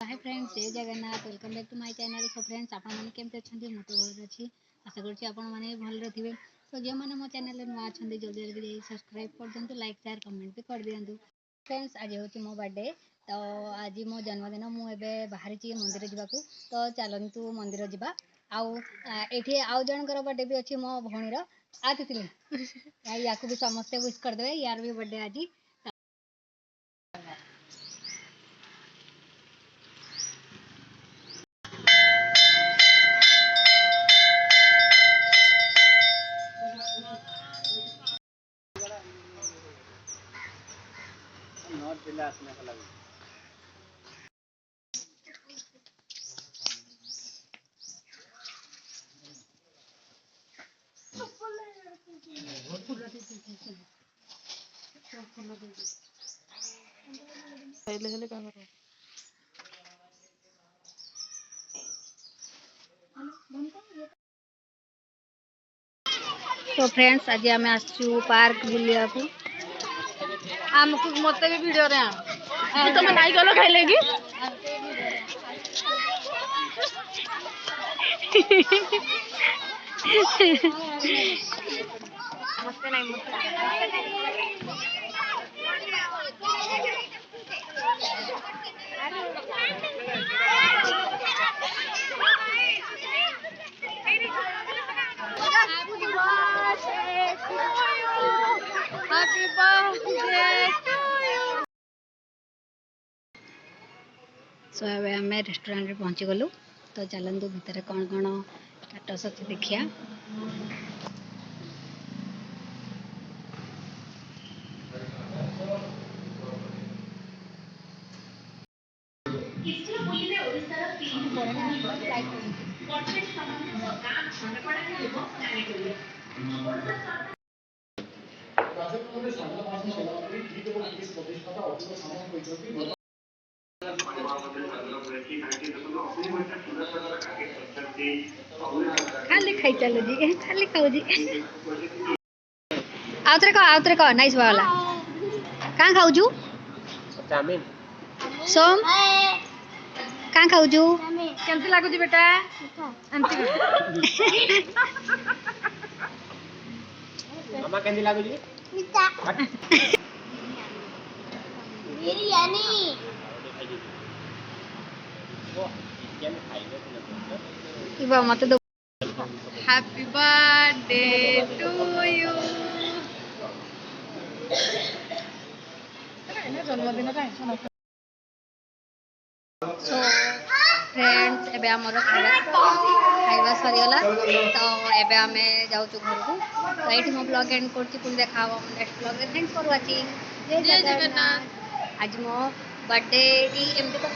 हाय friends, जय Jagannath. Welcome back to my channel. So friends, आपण माने केमते छथि? मो तो भल अछि। आशा करछि आपण माने भल रहिबे। सो जे माने मो चैनल नुआ अछंती जल्दी जल्दी सब्सक्राइब कर दंतु, लाइक शेयर कमेंट भी कर दियंतु। फ्रेंड्स, आज होछि मो बर्थडे। तो आज मो जन्मदिन मु एबे बाहर ची मंदिर जिबाकू। तो चलंतु मंदिर जिबा। आउ एठी आउ जनकर बर्थडे भी अछि मो भणीर। आतिथिले याकू भी समस्त विश कर देबे, यार भी बर्थडे आज। नॉट जिला असने का लगे। हेले हेले का करो। तो फ्रेंड्स, आज आम आसु पार्क बुलिया को। आमको मते भी वीडियो रे आ तुम नाइ गलो खाइले की मते नहीं Happy birthday to you. सो एबे आम रेस्टोरेंट पहुँची गलु। तो चलतु भितर कौन कौन स्टाटस अच्छी देखिया। खाली खाई चलो जी, खाली खाओ जी। आउतरे कहो नाइस वाला। कहाँ खाऊ जू? चाउमीन सोम कहाँ खाऊ जू? केमती लागु जी बेटा? एमती मामा केमती लागु जी? मीठा बिरयानी वो चिकन खाइले इबा मत दो। हैप्पी बर्थडे टू यू जन्मदिन का सो फ्रेंड्स, एबे हमर खाइबा सरीगला। तो एबे आमे जाऊ घर को। तो एठी मो ब्लॉग एंड करछि। पुन देखा हो नेक्स्ट ब्लॉग रे। Thanks for watching. जय जगन्नाथ। आज मो बर्थडे टी एमती